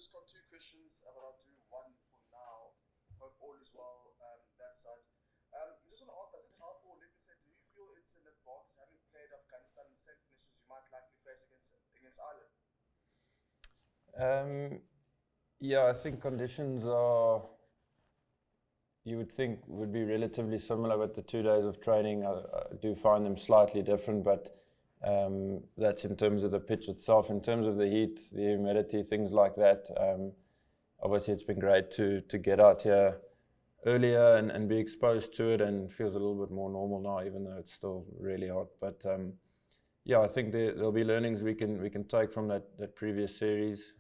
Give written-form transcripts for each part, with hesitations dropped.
just got two questions, but I'll do one for now. Hope all is well that side. Just want to ask, does it help, or let me say, do you feel it's an advantage having played Afghanistan in the same conditions you might likely face against Ireland? Yeah, I think conditions are, you would think, would be relatively similar, but the 2 days of training, I do find them slightly different, but that's in terms of the pitch itself. In terms of the heat, the humidity, things like that, obviously it's been great to get out here earlier and be exposed to it, and it feels a little bit more normal now, even though it's still really hot. But yeah, I think there'll be learnings we can take from that previous series.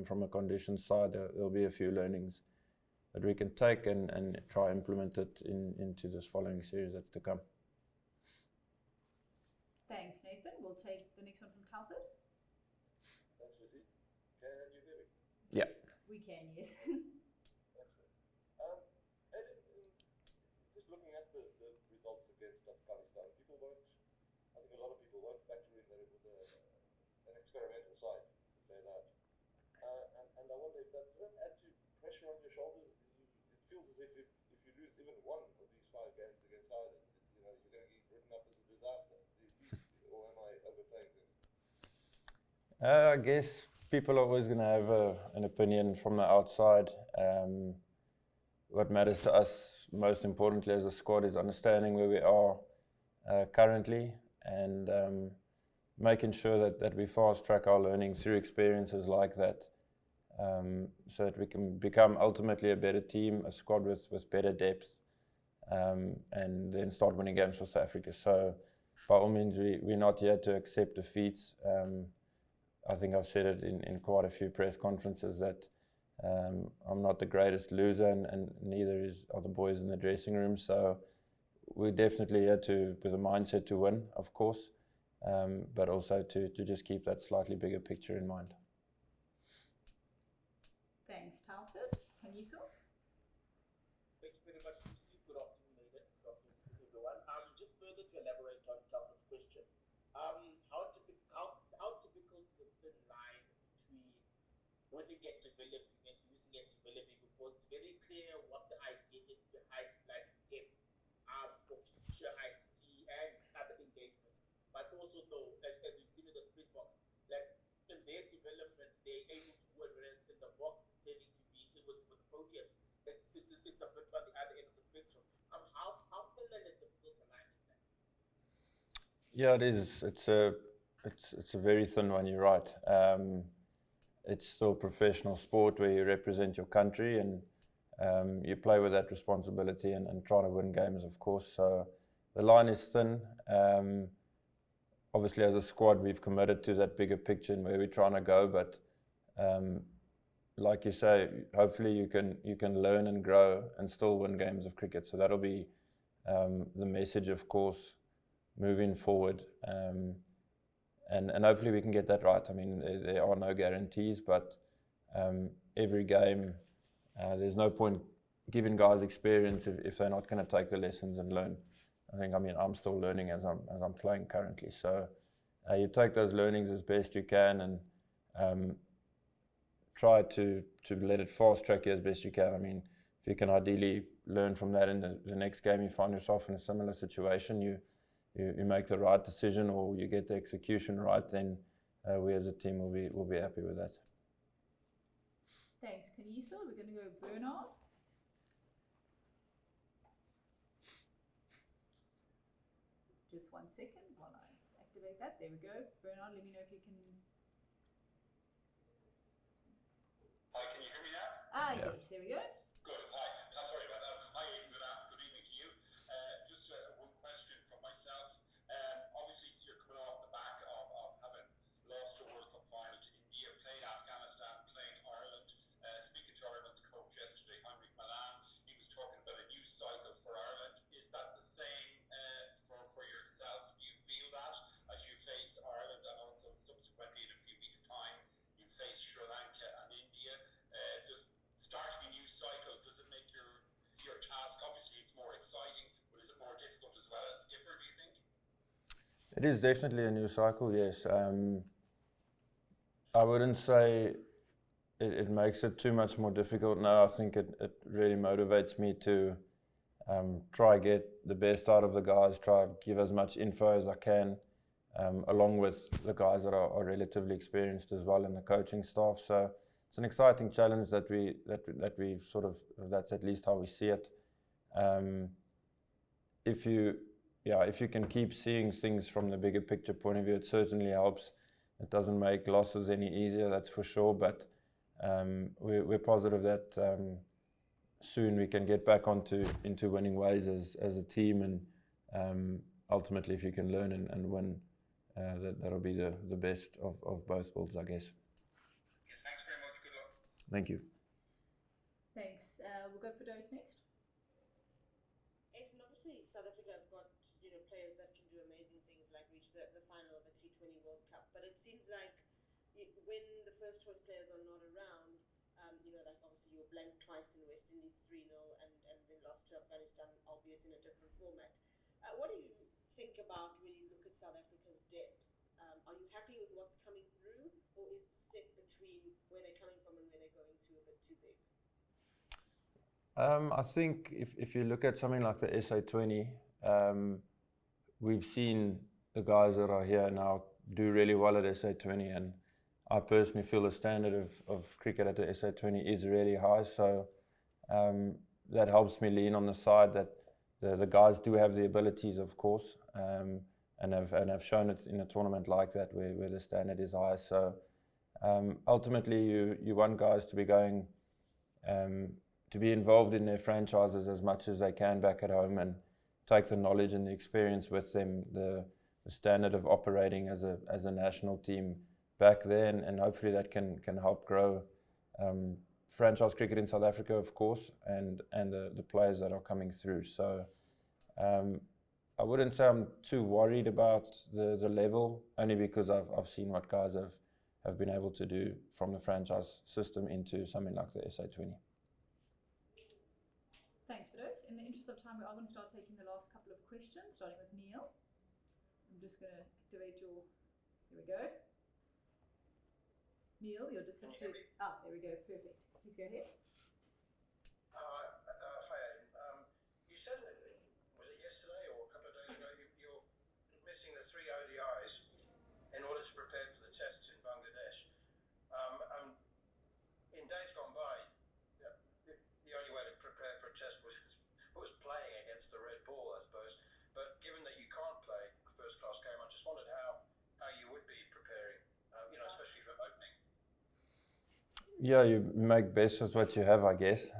From a conditions side, there'll be a few learnings that we can take and try implement it into this following series that's to come. Thanks, Nathan. We'll take the next one from Telford. Thanks, Missy. Can you hear me? Yeah. We can, yes. Excellent. Aiden, just looking at the results against Afghanistan, I think a lot of people won't factor in that it was an experimental side, to say that. And I wonder if does that add to pressure on your shoulders? It feels as if you lose even one of these 5 games against Ireland, you're going to get written up as a disaster. Or am I overplaying things? I guess people are always going to have an opinion from the outside. What matters to us, most importantly as a squad, is understanding where we are currently and making sure that we fast track our learning through experiences like that, so that we can become ultimately a better team, a squad with better depth, and then start winning games for South Africa. So by all means, we're not here to accept defeats. I think I've said it in quite a few press conferences that I'm not the greatest loser, and neither are the boys in the dressing room. So we're definitely here with a mindset to win, of course, but also to just keep that slightly bigger picture in mind. Thanks, Telford. Kaniso? Thank you very much, Lucy. Good afternoon, Aiden. Good afternoon to everyone. Just further to elaborate on Telford's question, how typical is the thin line between winning and developing and losing and developing? Because it's very clear what the idea is behind like depth for future IC and other engagements. But also, though, as we've seen in the Springboks, that in their development they're able to win, whereas in the box it's tending to be with the Proteas. It's a bit on the other end of the spectrum. How thin and difficult a line is that? Yeah, it is. It's a very thin one. You're right. It's still professional sport where you represent your country and you play with that responsibility and try to win games, of course. So the line is thin. Obviously, as a squad, we've committed to that bigger picture and where we're trying to go. But like you say, hopefully you can learn and grow and still win games of cricket. So that'll be the message, of course, moving forward. And hopefully we can get that right. I mean, there are no guarantees, but every game, there's no point giving guys experience if they're not going to take the lessons and learn. I'm still learning as I'm playing currently. So you take those learnings as best you can and try to let it fast track you as best you can. I mean, if you can ideally learn from that in the next game you find yourself in a similar situation, you make the right decision or you get the execution right, then we as a team will be happy with that. Thanks, Kaniso. We're going to go Bernard. Just 1 second while I activate that. There we go. Bernard, let me know if you can... Hi, can you hear me now? Yeah. Yes, there we go. Good. Hi. Sorry about that. Hi, Aiden. Good evening to you. Just one question from myself. Obviously, you're coming off the back of having lost your World Cup final to India, played Afghanistan, playing Ireland. Speaking to Ireland's coach yesterday, Heinrich Milan, he was talking about a new cycle for Ireland. Is that the same for yourself? Do you feel that as you face Ireland and also subsequently in a few weeks' time you face Sri Lanka and India? Does starting a new cycle, does it make your task, obviously it's more exciting, but is it more difficult as well as skipper, do you think? It is definitely a new cycle, yes. I wouldn't say it makes it too much more difficult now. I think it really motivates me to try get the best out of the guys, try give as much info as I can, along with the guys that are relatively experienced as well in the coaching staff. So it's an exciting challenge that we sort of, that's at least how we see it. If you can keep seeing things from the bigger picture point of view, it certainly helps. It doesn't make losses any easier, that's for sure, but we're positive that soon we can get back into winning ways as a team, and ultimately if you can learn and win, that'll be the best of both worlds, I guess. Yeah, thanks very much. Good luck. Thank you. Thanks. We'll go for Dose next. Aiden, obviously South Africa have got players that can do amazing things, like reach the final of a T20 World Cup. But it seems like when the first choice players are not around, like obviously you were blanked twice in West Indies 3-0 and then lost to Afghanistan, albeit in a different format. What do you think about when you look at South Africa's depth? Are you happy with what's coming through, or is the step between where they're coming from and where they're going to a bit too big? I think if you look at something like the SA20, we've seen the guys that are here now do really well at SA20, and I personally feel the standard of cricket at the SA20 is really high, so that helps me lean on the side that the guys do have the abilities, of course, and have shown it in a tournament like that where the standard is high. So ultimately you want guys to be going to be involved in their franchises as much as they can back at home, and take the knowledge and the experience with them, the standard of operating as a national team back there, and hopefully that can help grow franchise cricket in South Africa, of course, and the players that are coming through. So I wouldn't say I'm too worried about the level, only because I've seen what guys have been able to do from the franchise system into something like the SA20. Thanks for those. In the interest of time, we are going to start taking the last couple of questions, starting with Neil. I'm just going to activate your... Here we go. Neil, you're just going to... there we go. Perfect. Please go ahead. Hi, Aiden. You said, was it yesterday or a couple of days ago, you're missing the 3 ODIs in order to prepare for the tests in Bangladesh. In days gone by, the only way to prepare for a test was playing against the red ball, I suppose. But given that you can't play a first-class game, I just wondered how you would be preparing, especially for opening. Yeah, you make best with what you have, I guess.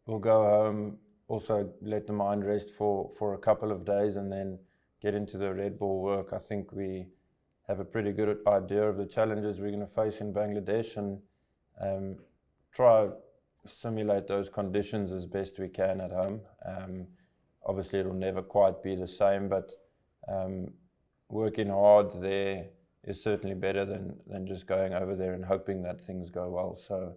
We'll go home, also let the mind rest for a couple of days, and then get into the red ball work. I think we have a pretty good idea of the challenges we're going to face in Bangladesh, and try simulate those conditions as best we can at home. Obviously it'll never quite be the same, but working hard there is certainly better than just going over there and hoping that things go well. So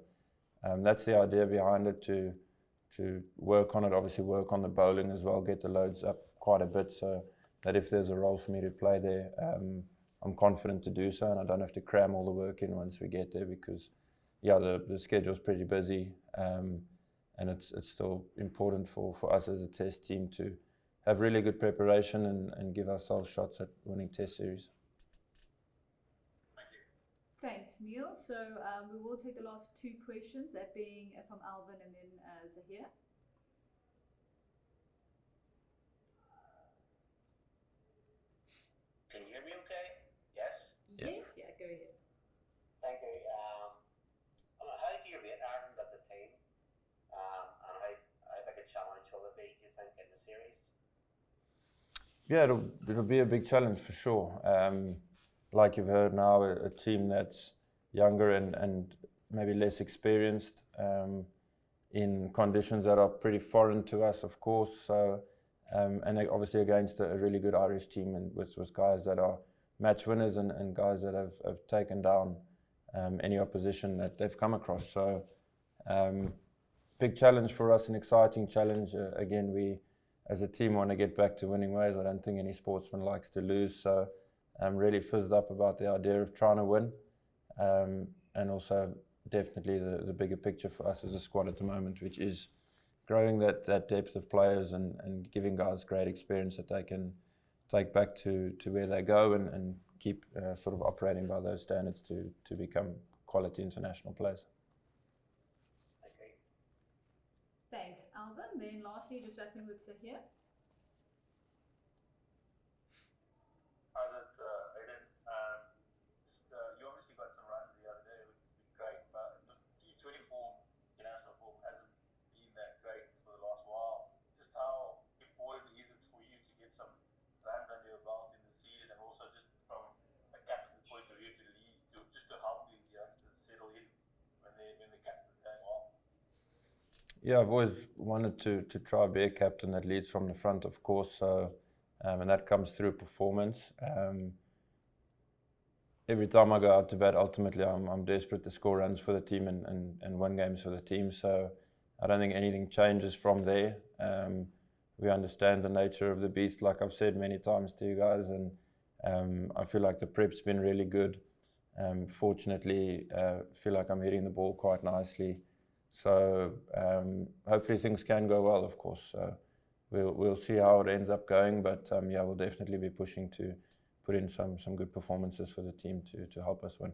that's the idea behind it, to work on it, obviously work on the bowling as well, get the loads up quite a bit, so that if there's a role for me to play there, I'm confident to do so, and I don't have to cram all the work in once we get there, because the schedule's pretty busy, and it's still important for us as a test team to have really good preparation and give ourselves shots at winning test series. Thank you. Thanks, Neil. So we will take the last 2 questions, that being from Alvin and then Zahir. Can you hear me okay? Yes? Yes, yeah, go ahead. Thank you. How do you rate Ireland at the team? And how big a challenge will it be, do you think, in the series? Yeah, it'll be a big challenge for sure. Like you've heard now, a team that's younger and maybe less experienced, in conditions that are pretty foreign to us, of course. So, and obviously against a really good Irish team, and with guys that are match winners and guys that have taken down any opposition that they've come across. So big challenge for us, an exciting challenge. Again, we as a team want to get back to winning ways. I don't think any sportsman likes to lose, so I'm really fizzed up about the idea of trying to win. and also definitely the bigger picture for us as a squad at the moment, which is growing that depth of players and giving guys great experience that they can take back to where they go and keep sort of operating by those standards to become quality international players. Okay. Thanks, Alvin. Then lastly, just wrapping with Sahir. Hi, that's Aiden. You obviously got some runs the other day, which has been great, but the T20 form, international form, hasn't been that great for the last while. Just how important is it for you to get some runs under your belt in the series, and also just from a captain's point of view to lead, just to help these youngsters settle in when the captain's going well? Yeah, I've always wanted to try be a captain that leads from the front, of course. So, and that comes through performance. Every time I go out to bat, ultimately I'm desperate to score runs for the team and win games for the team. So I don't think anything changes from there. We understand the nature of the beast, like I've said many times to you guys, and I feel like the prep's been really good. Fortunately, feel like I'm hitting the ball quite nicely. So hopefully things can go well, of course. So we'll see how it ends up going, but yeah, we'll definitely be pushing to put in some good performances for the team to help us win.